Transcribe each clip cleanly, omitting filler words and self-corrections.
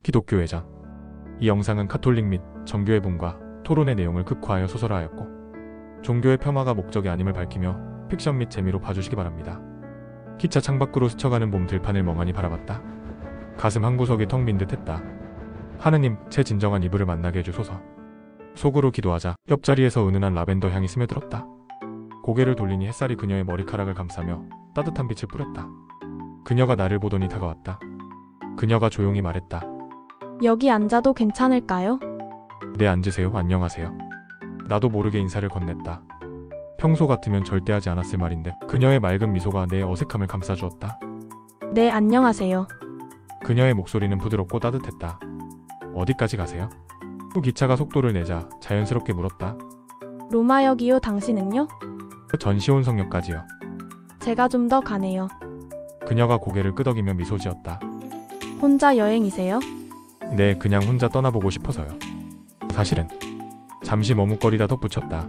기독교 회장. 이 영상은 카톨릭 및 정교회 분과 토론의 내용을 극화하여 소설화하였고 종교의 폄하가 목적이 아님을 밝히며 픽션 및 재미로 봐주시기 바랍니다. 기차 창밖으로 스쳐가는 봄 들판을 멍하니 바라봤다. 가슴 한 구석이 텅 빈 듯했다. 하느님, 제 진정한 이브를 만나게 해주소서. 속으로 기도하자 옆자리에서 은은한 라벤더 향이 스며들었다. 고개를 돌리니 햇살이 그녀의 머리카락을 감싸며 따뜻한 빛을 뿌렸다. 그녀가 나를 보더니 다가왔다. 그녀가 조용히 말했다. 여기 앉아도 괜찮을까요? 네, 앉으세요. 안녕하세요. 나도 모르게 인사를 건넸다. 평소 같으면 절대 하지 않았을 말인데 그녀의 맑은 미소가 내 어색함을 감싸주었다. 네, 안녕하세요. 그녀의 목소리는 부드럽고 따뜻했다. 어디까지 가세요? 후 기차가 속도를 내자 자연스럽게 물었다. 로마역이요. 당신은요? 전시온성역까지요. 제가 좀 더 가네요. 그녀가 고개를 끄덕이며 미소 지었다. 혼자 여행이세요? 네, 그냥 혼자 떠나보고 싶어서요. 사실은. 잠시 머뭇거리다 덧붙였다.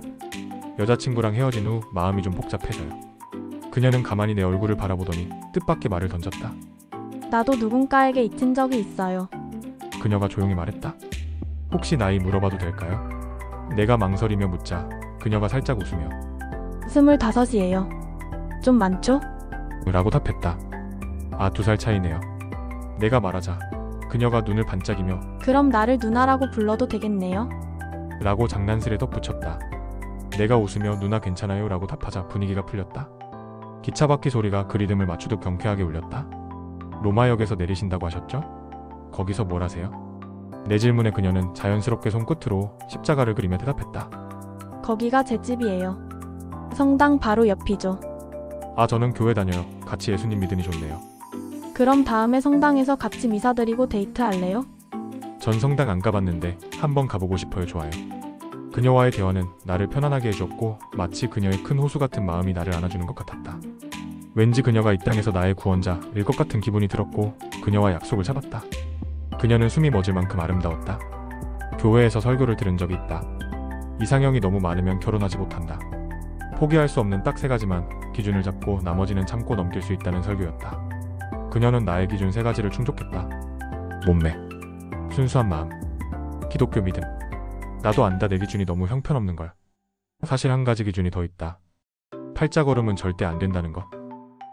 여자친구랑 헤어진 후 마음이 좀 복잡해서요. 그녀는 가만히 내 얼굴을 바라보더니 뜻밖의 말을 던졌다. 나도 누군가에게 잊힌 적이 있어요. 그녀가 조용히 말했다. 혹시 나이 물어봐도 될까요? 내가 망설이며 묻자 그녀가 살짝 웃으며 25이에요. 좀 많죠? 라고 답했다. 아, 2살 차이네요. 내가 말하자 그녀가 눈을 반짝이며 그럼 나를 누나라고 불러도 되겠네요. 라고 장난스레 덧붙였다. 내가 웃으며 누나 괜찮아요? 라고 답하자 분위기가 풀렸다. 기차 바퀴 소리가 그 리듬을 맞추듯 경쾌하게 울렸다. 로마역에서 내리신다고 하셨죠? 거기서 뭘 하세요? 내 질문에 그녀는 자연스럽게 손끝으로 십자가를 그리며 대답했다. 거기가 제 집이에요. 성당 바로 옆이죠. 아, 저는 교회 다녀요. 같이 예수님 믿으니 좋네요. 그럼 다음에 성당에서 같이 미사 드리고 데이트할래요? 전 성당 안 가봤는데 한번 가보고 싶어요. 좋아요. 그녀와의 대화는 나를 편안하게 해주었고 마치 그녀의 큰 호수 같은 마음이 나를 안아주는 것 같았다. 왠지 그녀가 이 땅에서 나의 구원자일 것 같은 기분이 들었고 그녀와 약속을 잡았다. 그녀는 숨이 멎을 만큼 아름다웠다. 교회에서 설교를 들은 적이 있다. 이상형이 너무 많으면 결혼하지 못한다. 포기할 수 없는 딱 3가지만 기준을 잡고 나머지는 참고 넘길 수 있다는 설교였다. 그녀는 나의 기준 3가지를 충족했다. 몸매, 순수한 마음, 기독교 믿음. 나도 안다. 내 기준이 너무 형편없는걸. 사실 한 가지 기준이 더 있다. 팔자 걸음은 절대 안 된다는 것.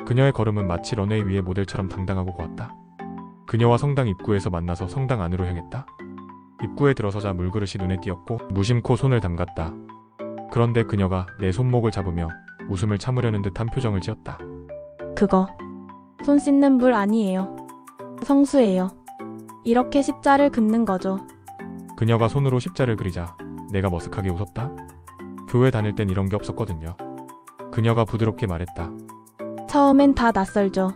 그녀의 걸음은 마치 런웨이 위의 모델처럼 당당하고 고왔다. 그녀와 성당 입구에서 만나서 성당 안으로 향했다. 입구에 들어서자 물그릇이 눈에 띄었고 무심코 손을 담갔다. 그런데 그녀가 내 손목을 잡으며 웃음을 참으려는 듯한 표정을 지었다. 그거 손 씻는 물 아니에요. 성수예요. 이렇게 십자를 긋는 거죠. 그녀가 손으로 십자를 그리자 내가 머쓱하게 웃었다. 교회 다닐 땐 이런 게 없었거든요. 그녀가 부드럽게 말했다. 처음엔 다 낯설죠.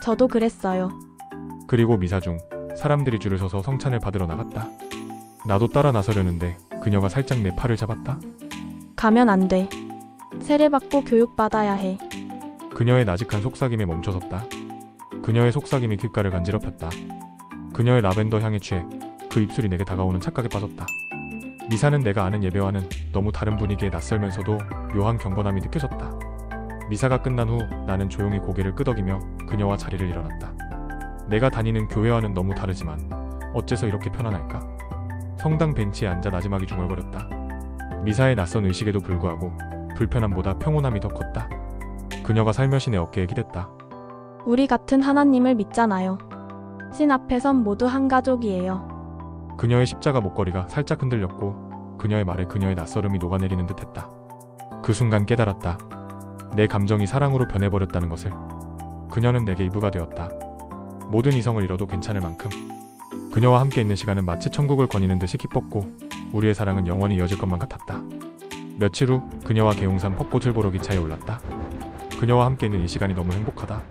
저도 그랬어요. 그리고 미사 중 사람들이 줄을 서서 성찬을 받으러 나갔다. 나도 따라 나서려는데 그녀가 살짝 내 팔을 잡았다. 가면 안 돼. 세례받고 교육받아야 해. 그녀의 나직한 속삭임에 멈춰섰다. 그녀의 속삭임이 귓가를 간지럽혔다. 그녀의 라벤더 향에 취해 그 입술이 내게 다가오는 착각에 빠졌다. 미사는 내가 아는 예배와는 너무 다른 분위기에 낯설면서도 묘한 경건함이 느껴졌다. 미사가 끝난 후 나는 조용히 고개를 끄덕이며 그녀와 자리를 일어났다. 내가 다니는 교회와는 너무 다르지만 어째서 이렇게 편안할까? 성당 벤치에 앉아 나지막이 중얼거렸다. 미사의 낯선 의식에도 불구하고 불편함보다 평온함이 더 컸다. 그녀가 살며시 내 어깨에 기댔다. 우리 같은 하나님을 믿잖아요. 신 앞에선 모두 한 가족이에요. 그녀의 십자가 목걸이가 살짝 흔들렸고 그녀의 말에 그녀의 낯설음이 녹아내리는 듯했다. 그 순간 깨달았다. 내 감정이 사랑으로 변해버렸다는 것을. 그녀는 내게 이브가 되었다. 모든 이성을 잃어도 괜찮을 만큼. 그녀와 함께 있는 시간은 마치 천국을 거니는 듯이 기뻤고 우리의 사랑은 영원히 이어질 것만 같았다. 며칠 후 그녀와 계용산 벚꽃을 보러 기차에 올랐다. 그녀와 함께 있는 이 시간이 너무 행복하다.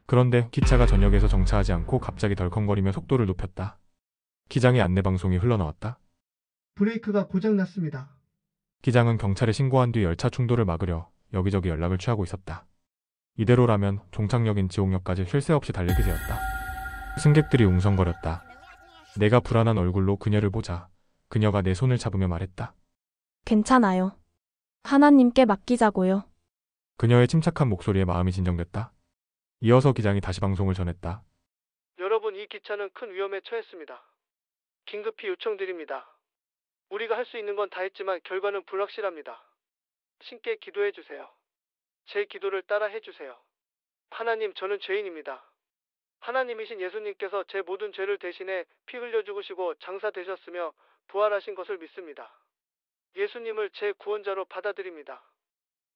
그런데 기차가 전역에서 정차하지 않고 갑자기 덜컹거리며 속도를 높였다. 기장의 안내방송이 흘러나왔다. 브레이크가 고장났습니다. 기장은 경찰에 신고한 뒤 열차 충돌을 막으려 여기저기 연락을 취하고 있었다. 이대로라면 종착역인 지옥역까지 쉴 새 없이 달릴 기세였다. 승객들이 웅성거렸다. 내가 불안한 얼굴로 그녀를 보자 그녀가 내 손을 잡으며 말했다. 괜찮아요. 하나님께 맡기자고요. 그녀의 침착한 목소리에 마음이 진정됐다. 이어서 기장이 다시 방송을 전했다. 여러분, 이 기차는 큰 위험에 처했습니다. 긴급히 요청드립니다. 우리가 할 수 있는 건 다 했지만 결과는 불확실합니다. 신께 기도해 주세요. 제 기도를 따라 해주세요. 하나님, 저는 죄인입니다. 하나님이신 예수님께서 제 모든 죄를 대신해 피 흘려 죽으시고 장사되셨으며 부활하신 것을 믿습니다. 예수님을 제 구원자로 받아들입니다.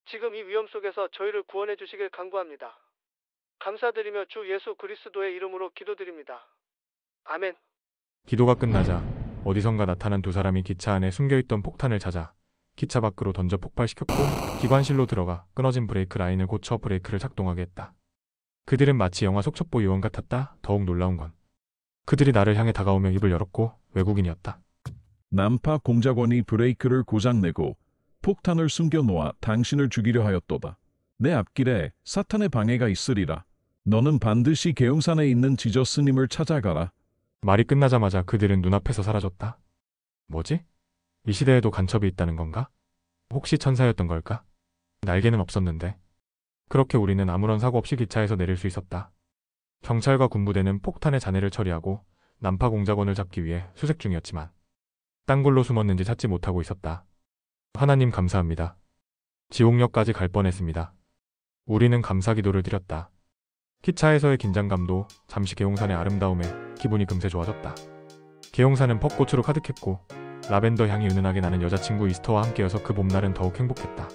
지금 이 위험 속에서 저희를 구원해 주시길 간구합니다. 감사드리며 주 예수 그리스도의 이름으로 기도드립니다. 아멘. 기도가 끝나자 어디선가 나타난 두 사람이 기차 안에 숨겨있던 폭탄을 찾아 기차 밖으로 던져 폭발시켰고 기관실로 들어가 끊어진 브레이크 라인을 고쳐 브레이크를 작동하게 했다. 그들은 마치 영화 속첩보 요원 같았다. 더욱 놀라운 건 그들이 나를 향해 다가오며 입을 열었고 외국인이었다. 난파 공작원이 브레이크를 고장내고 폭탄을 숨겨놓아 당신을 죽이려 하였도다. 내 앞길에 사탄의 방해가 있으리라. 너는 반드시 계용산에 있는 지저 스님을 찾아가라. 말이 끝나자마자 그들은 눈앞에서 사라졌다. 뭐지? 이 시대에도 간첩이 있다는 건가? 혹시 천사였던 걸까? 날개는 없었는데. 그렇게 우리는 아무런 사고 없이 기차에서 내릴 수 있었다. 경찰과 군부대는 폭탄의 잔해를 처리하고 난파 공작원을 잡기 위해 수색 중이었지만 딴 곳로 숨었는지 찾지 못하고 있었다. 하나님 감사합니다. 지옥역까지 갈 뻔했습니다. 우리는 감사기도를 드렸다. 기차에서의 긴장감도 잠시 계용산의 아름다움에 기분이 금세 좋아졌다. 계용산은 벚꽃으로 가득했고 라벤더 향이 은은하게 나는 여자친구 이스터와 함께여서 그 봄날은 더욱 행복했다.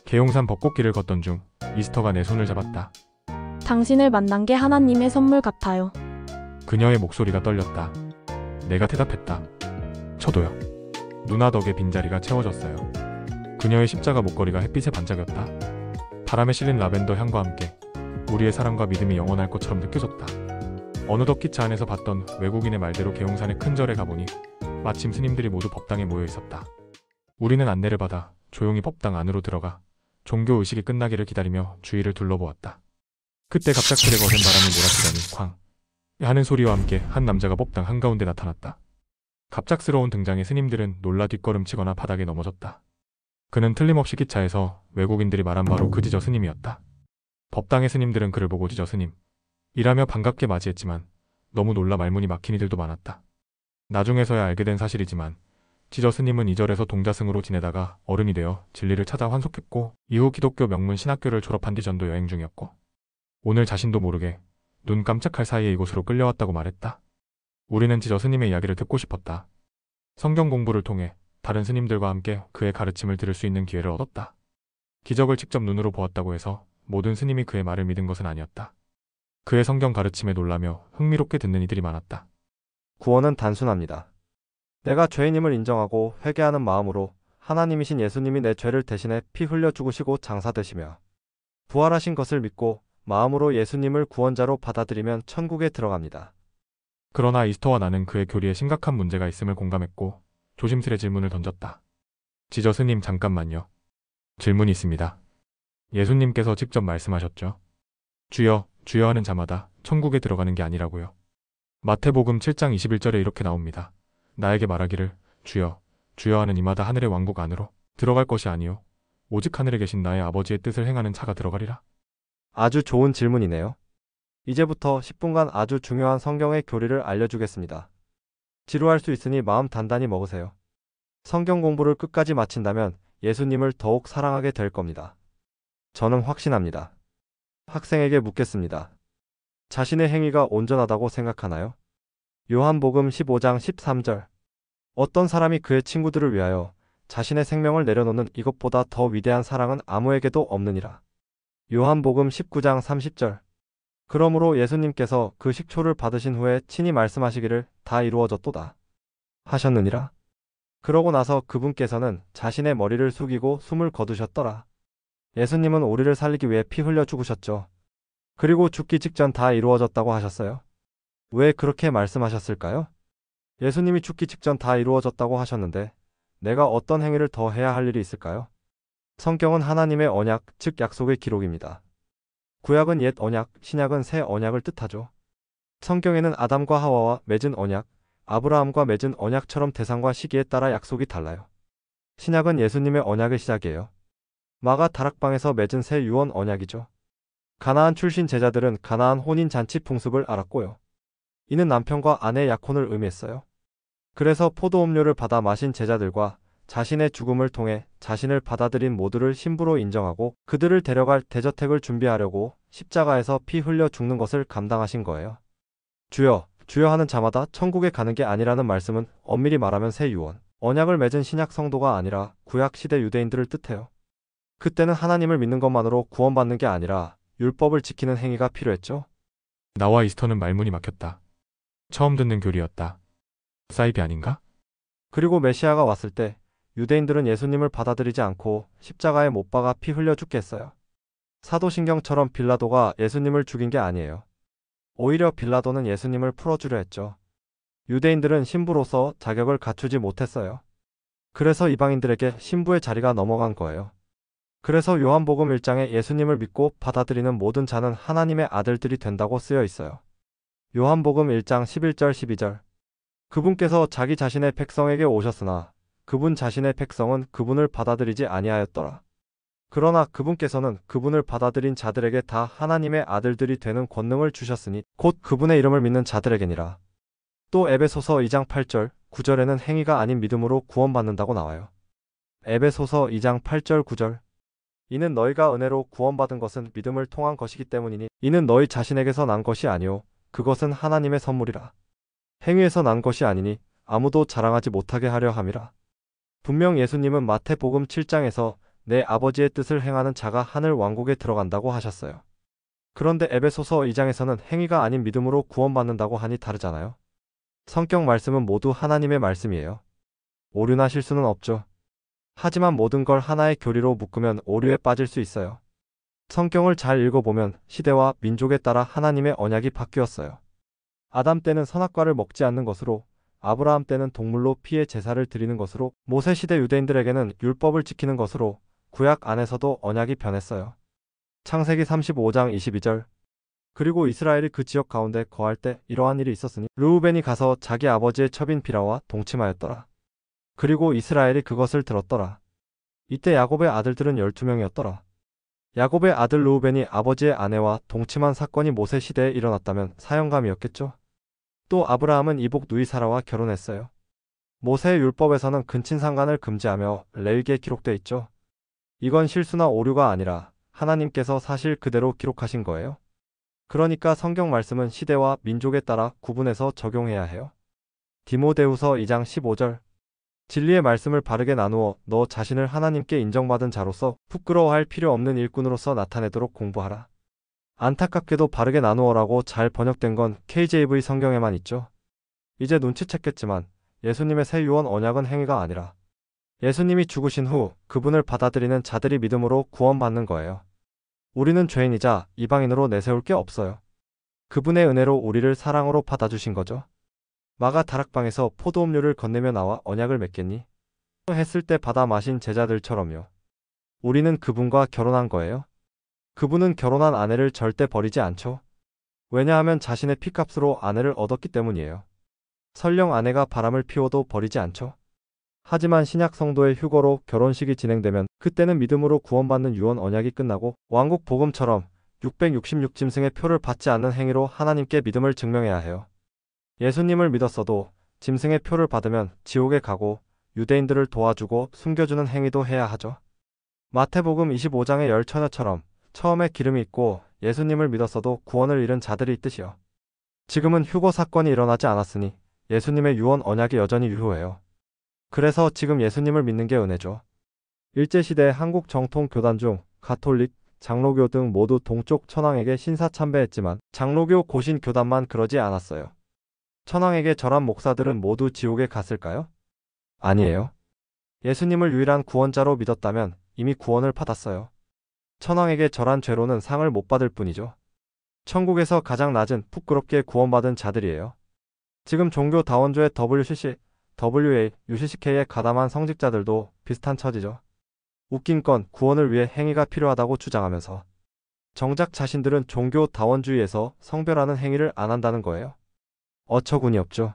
계용산 벚꽃길을 걷던 중 이스터가 내 손을 잡았다. 당신을 만난 게 하나님의 선물 같아요. 그녀의 목소리가 떨렸다. 내가 대답했다. 저도요. 누나 덕에 빈자리가 채워졌어요. 그녀의 십자가 목걸이가 햇빛에 반짝였다. 바람에 실린 라벤더 향과 함께 우리의 사랑과 믿음이 영원할 것처럼 느껴졌다. 어느덧 기차 안에서 봤던 외국인의 말대로 계용산의 큰 절에 가보니 마침 스님들이 모두 법당에 모여 있었다. 우리는 안내를 받아 조용히 법당 안으로 들어가 종교 의식이 끝나기를 기다리며 주위를 둘러보았다. 그때 갑작스레 거센 바람이 몰아치더니 쾅 하는 소리와 함께 한 남자가 법당 한가운데 나타났다. 갑작스러운 등장에 스님들은 놀라 뒷걸음치거나 바닥에 넘어졌다. 그는 틀림없이 기차에서 외국인들이 말한 바로 그 지저 스님이었다. 법당의 스님들은 그를 보고 지저 스님 이라며 반갑게 맞이했지만 너무 놀라 말문이 막힌 이들도 많았다. 나중에서야 알게 된 사실이지만 지저 스님은 이 절에서 동자승으로 지내다가 어른이 되어 진리를 찾아 환속했고 이후 기독교 명문 신학교를 졸업한 뒤 전도 여행 중이었고 오늘 자신도 모르게 눈 깜짝할 사이에 이곳으로 끌려왔다고 말했다. 우리는 지저 스님의 이야기를 듣고 싶었다. 성경 공부를 통해 다른 스님들과 함께 그의 가르침을 들을 수 있는 기회를 얻었다. 기적을 직접 눈으로 보았다고 해서 모든 스님이 그의 말을 믿은 것은 아니었다. 그의 성경 가르침에 놀라며 흥미롭게 듣는 이들이 많았다. 구원은 단순합니다. 내가 죄인임을 인정하고 회개하는 마음으로 하나님이신 예수님이 내 죄를 대신해 피 흘려 죽으시고 장사되시며 부활하신 것을 믿고 마음으로 예수님을 구원자로 받아들이면 천국에 들어갑니다. 그러나 이스터와 나는 그의 교리에 심각한 문제가 있음을 공감했고 조심스레 질문을 던졌다. 지저 스님 잠깐만요. 질문이 있습니다. 예수님께서 직접 말씀하셨죠. 주여, 주여 하는 자마다 천국에 들어가는 게 아니라고요. 마태복음 7장 21절에 이렇게 나옵니다. 나에게 말하기를 주여, 주여 하는 이마다 하늘의 왕국 안으로 들어갈 것이 아니요 오직 하늘에 계신 나의 아버지의 뜻을 행하는 자가 들어가리라. 아주 좋은 질문이네요. 이제부터 10분간 아주 중요한 성경의 교리를 알려주겠습니다. 지루할 수 있으니 마음 단단히 먹으세요. 성경 공부를 끝까지 마친다면 예수님을 더욱 사랑하게 될 겁니다. 저는 확신합니다. 학생에게 묻겠습니다. 자신의 행위가 온전하다고 생각하나요? 요한복음 15장 13절. 어떤 사람이 그의 친구들을 위하여 자신의 생명을 내려놓는 이것보다 더 위대한 사랑은 아무에게도 없느니라. 요한복음 19장 30절. 그러므로 예수님께서 그 식초를 받으신 후에 친히 말씀하시기를 다 이루어졌도다 하셨느니라. 그러고 나서 그분께서는 자신의 머리를 숙이고 숨을 거두셨더라. 예수님은 우리를 살리기 위해 피 흘려 죽으셨죠. 그리고 죽기 직전 다 이루어졌다고 하셨어요. 왜 그렇게 말씀하셨을까요? 예수님이 죽기 직전 다 이루어졌다고 하셨는데 내가 어떤 행위를 더 해야 할 일이 있을까요? 성경은 하나님의 언약, 즉 약속의 기록입니다. 구약은 옛 언약, 신약은 새 언약을 뜻하죠. 성경에는 아담과 하와와 맺은 언약, 아브라함과 맺은 언약처럼 대상과 시기에 따라 약속이 달라요. 신약은 예수님의 언약의 시작이에요. 마가 다락방에서 맺은 새 유언 언약이죠. 가나안 출신 제자들은 가나안 혼인 잔치 풍습을 알았고요. 이는 남편과 아내의 약혼을 의미했어요. 그래서 포도 음료를 받아 마신 제자들과 자신의 죽음을 통해 자신을 받아들인 모두를 신부로 인정하고 그들을 데려갈 대저택을 준비하려고 십자가에서 피 흘려 죽는 것을 감당하신 거예요. 주여, 주여 하는 자마다 천국에 가는 게 아니라는 말씀은 엄밀히 말하면 새 유언, 언약을 맺은 신약 성도가 아니라 구약 시대 유대인들을 뜻해요. 그때는 하나님을 믿는 것만으로 구원받는 게 아니라 율법을 지키는 행위가 필요했죠. 나와 이스터는 말문이 막혔다. 처음 듣는 교리였다. 사이비 아닌가? 그리고 메시아가 왔을 때 유대인들은 예수님을 받아들이지 않고 십자가에 못 박아 피 흘려 죽게 했어요. 사도신경처럼 빌라도가 예수님을 죽인 게 아니에요. 오히려 빌라도는 예수님을 풀어주려 했죠. 유대인들은 신부로서 자격을 갖추지 못했어요. 그래서 이방인들에게 신부의 자리가 넘어간 거예요. 그래서 요한복음 1장에 예수님을 믿고 받아들이는 모든 자는 하나님의 아들들이 된다고 쓰여 있어요. 요한복음 1장 11절 12절. 그분께서 자기 자신의 백성에게 오셨으나 그분 자신의 백성은 그분을 받아들이지 아니하였더라. 그러나 그분께서는 그분을 받아들인 자들에게 다 하나님의 아들들이 되는 권능을 주셨으니 곧 그분의 이름을 믿는 자들에게니라. 또 에베소서 2장 8절, 9절에는 행위가 아닌 믿음으로 구원받는다고 나와요. 에베소서 2장 8절 9절. 이는 너희가 은혜로 구원받은 것은 믿음을 통한 것이기 때문이니 이는 너희 자신에게서 난 것이 아니요 그것은 하나님의 선물이라. 행위에서 난 것이 아니니 아무도 자랑하지 못하게 하려 함이라. 분명 예수님은 마태복음 7장에서 내 아버지의 뜻을 행하는 자가 하늘 왕국에 들어간다고 하셨어요. 그런데 에베소서 2장에서는 행위가 아닌 믿음으로 구원받는다고 하니 다르잖아요. 성경 말씀은 모두 하나님의 말씀이에요. 오류나 실수는 없죠. 하지만 모든 걸 하나의 교리로 묶으면 오류에 빠질 수 있어요. 성경을 잘 읽어보면 시대와 민족에 따라 하나님의 언약이 바뀌었어요. 아담 때는 선악과를 먹지 않는 것으로, 아브라함 때는 동물로 피의 제사를 드리는 것으로, 모세 시대 유대인들에게는 율법을 지키는 것으로, 구약 안에서도 언약이 변했어요. 창세기 35장 22절. 그리고 이스라엘이 그 지역 가운데 거할 때 이러한 일이 있었으니 르우벤이 가서 자기 아버지의 첩인 비라와 동침하였더라. 그리고 이스라엘이 그것을 들었더라. 이때 야곱의 아들들은 12명이었더라. 야곱의 아들 르우벤이 아버지의 아내와 동침한 사건이 모세 시대에 일어났다면 사형감이었겠죠. 또 아브라함은 이복 누이 사라와 결혼했어요. 모세의 율법에서는 근친상간을 금지하며 레위기에 기록돼 있죠. 이건 실수나 오류가 아니라 하나님께서 사실 그대로 기록하신 거예요. 그러니까 성경 말씀은 시대와 민족에 따라 구분해서 적용해야 해요. 디모데후서 2장 15절. 진리의 말씀을 바르게 나누어 너 자신을 하나님께 인정받은 자로서 부끄러워할 필요 없는 일꾼으로서 나타내도록 공부하라. 안타깝게도 바르게 나누어라고 잘 번역된 건 KJV 성경에만 있죠. 이제 눈치챘겠지만 예수님의 새 유언 언약은 행위가 아니라 예수님이 죽으신 후 그분을 받아들이는 자들이 믿음으로 구원받는 거예요. 우리는 죄인이자 이방인으로 내세울 게 없어요. 그분의 은혜로 우리를 사랑으로 받아주신 거죠. 마가 다락방에서 포도 음료를 건네며 나와 언약을 맺겠니? 했을 때 받아 마신 제자들처럼요. 우리는 그분과 결혼한 거예요. 그분은 결혼한 아내를 절대 버리지 않죠. 왜냐하면 자신의 피값으로 아내를 얻었기 때문이에요. 설령 아내가 바람을 피워도 버리지 않죠. 하지만 신약 성도의 휴거로 결혼식이 진행되면 그때는 믿음으로 구원받는 유언 언약이 끝나고 왕국 복음처럼 666짐승의 표를 받지 않는 행위로 하나님께 믿음을 증명해야 해요. 예수님을 믿었어도 짐승의 표를 받으면 지옥에 가고 유대인들을 도와주고 숨겨주는 행위도 해야 하죠. 마태복음 25장의 열 처녀처럼 처음에 기름이 있고 예수님을 믿었어도 구원을 잃은 자들이 있듯이요. 지금은 휴거 사건이 일어나지 않았으니 예수님의 유언 언약이 여전히 유효해요. 그래서 지금 예수님을 믿는 게 은혜죠. 일제시대 한국 정통 교단 중 가톨릭, 장로교 등 모두 동쪽 천황에게 신사참배했지만 장로교 고신 교단만 그러지 않았어요. 천황에게 절한 목사들은 모두 지옥에 갔을까요? 아니에요. 예수님을 유일한 구원자로 믿었다면 이미 구원을 받았어요. 천황에게 절한 죄로는 상을 못 받을 뿐이죠. 천국에서 가장 낮은 부끄럽게 구원받은 자들이에요. 지금 종교 다원조의 WCC, WA, UCCK에 가담한 성직자들도 비슷한 처지죠. 웃긴 건 구원을 위해 행위가 필요하다고 주장하면서 정작 자신들은 종교 다원주의에서 성별하는 행위를 안 한다는 거예요. 어처구니 없죠.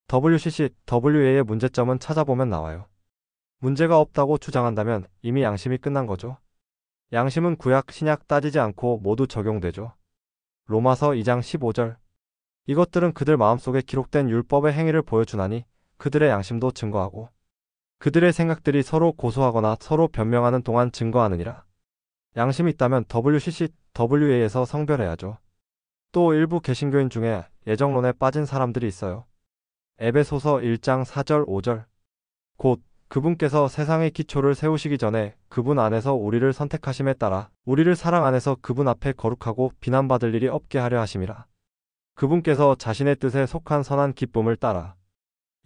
WCC, WA의 문제점은 찾아보면 나와요. 문제가 없다고 주장한다면 이미 양심이 끝난 거죠. 양심은 구약, 신약 따지지 않고 모두 적용되죠. 로마서 2장 15절. 이것들은 그들 마음속에 기록된 율법의 행위를 보여주나니 그들의 양심도 증거하고 그들의 생각들이 서로 고소하거나 서로 변명하는 동안 증거하느니라. 양심이 있다면 WCCWA에서 성별해야죠. 또 일부 개신교인 중에 예정론에 빠진 사람들이 있어요. 에베소서 1장 4절 5절. 곧 그분께서 세상의 기초를 세우시기 전에 그분 안에서 우리를 선택하심에 따라 우리를 사랑 안에서 그분 앞에 거룩하고 비난받을 일이 없게 하려 하심이라. 그분께서 자신의 뜻에 속한 선한 기쁨을 따라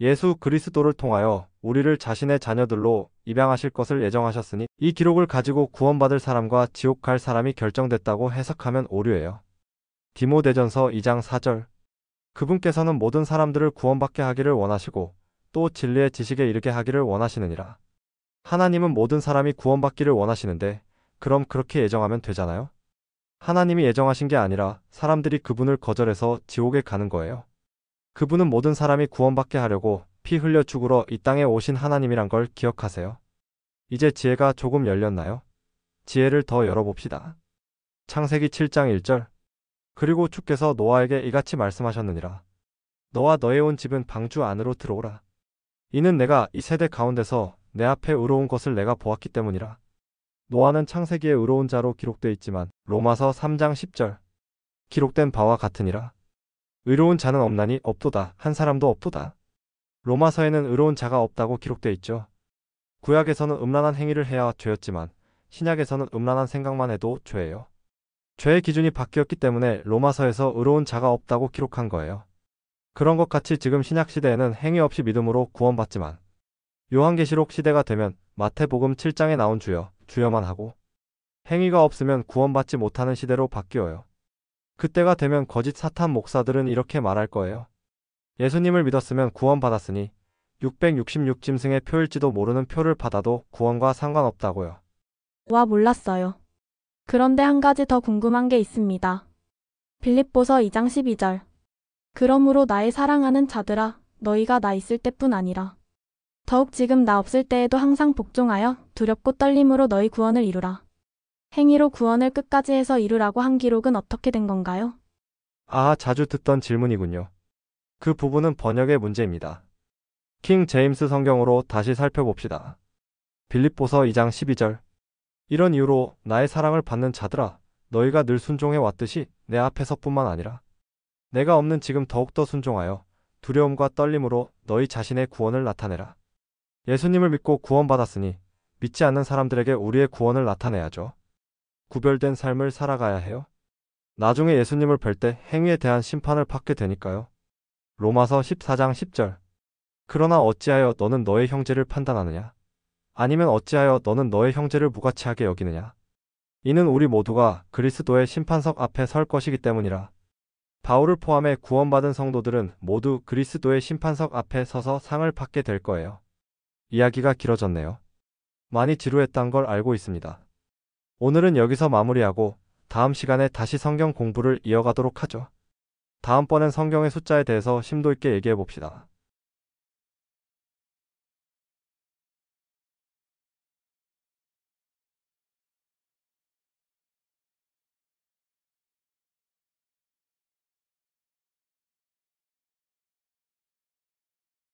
예수 그리스도를 통하여 우리를 자신의 자녀들로 입양하실 것을 예정하셨으니 이 기록을 가지고 구원받을 사람과 지옥 갈 사람이 결정됐다고 해석하면 오류예요. 디모데전서 2장 4절. 그분께서는 모든 사람들을 구원받게 하기를 원하시고 또 진리의 지식에 이르게 하기를 원하시느니라. 하나님은 모든 사람이 구원받기를 원하시는데 그럼 그렇게 예정하면 되잖아요? 하나님이 예정하신 게 아니라 사람들이 그분을 거절해서 지옥에 가는 거예요. 그분은 모든 사람이 구원받게 하려고 피 흘려 죽으러 이 땅에 오신 하나님이란 걸 기억하세요. 이제 지혜가 조금 열렸나요? 지혜를 더 열어봅시다. 창세기 7장 1절. 그리고 주께서 노아에게 이같이 말씀하셨느니라. 너와 너의 온 집은 방주 안으로 들어오라. 이는 내가 이 세대 가운데서 내 앞에 의로운 것을 내가 보았기 때문이라. 노아는 창세기에 의로운 자로 기록되어 있지만 로마서 3장 10절. 기록된 바와 같으니라. 의로운 자는 없나니 없도다. 한 사람도 없도다. 로마서에는 의로운 자가 없다고 기록되어 있죠. 구약에서는 음란한 행위를 해야 죄였지만 신약에서는 음란한 생각만 해도 죄예요. 죄의 기준이 바뀌었기 때문에 로마서에서 의로운 자가 없다고 기록한 거예요. 그런 것 같이 지금 신약 시대에는 행위 없이 믿음으로 구원받지만 요한계시록 시대가 되면 마태복음 7장에 나온 주여, 주여만 하고 행위가 없으면 구원받지 못하는 시대로 바뀌어요. 그때가 되면 거짓 사탄 목사들은 이렇게 말할 거예요. 예수님을 믿었으면 구원받았으니 666짐승의 표일지도 모르는 표를 받아도 구원과 상관없다고요. 와, 몰랐어요. 그런데 한 가지 더 궁금한 게 있습니다. 빌립보서 2장 12절. 그러므로 나의 사랑하는 자들아, 너희가 나 있을 때뿐 아니라 더욱 지금 나 없을 때에도 항상 복종하여 두렵고 떨림으로 너희 구원을 이루라. 행위로 구원을 끝까지 해서 이루라고 한 기록은 어떻게 된 건가요? 아, 자주 듣던 질문이군요. 그 부분은 번역의 문제입니다. 킹 제임스 성경으로 다시 살펴봅시다. 빌립보서 2장 12절. 이런 이유로 나의 사랑을 받는 자들아, 너희가 늘 순종해 왔듯이 내 앞에서뿐만 아니라 내가 없는 지금 더욱더 순종하여 두려움과 떨림으로 너희 자신의 구원을 나타내라. 예수님을 믿고 구원받았으니 믿지 않는 사람들에게 우리의 구원을 나타내야죠. 구별된 삶을 살아가야 해요. 나중에 예수님을 뵐 때 행위에 대한 심판을 받게 되니까요. 로마서 14장 10절. 그러나 어찌하여 너는 너의 형제를 판단하느냐? 아니면 어찌하여 너는 너의 형제를 무가치하게 여기느냐? 이는 우리 모두가 그리스도의 심판석 앞에 설 것이기 때문이라. 바울을 포함해 구원받은 성도들은 모두 그리스도의 심판석 앞에 서서 상을 받게 될 거예요. 이야기가 길어졌네요. 많이 지루했단 걸 알고 있습니다. 오늘은 여기서 마무리하고 다음 시간에 다시 성경 공부를 이어가도록 하죠. 다음번엔 성경의 숫자에 대해서 심도 있게 얘기해 봅시다.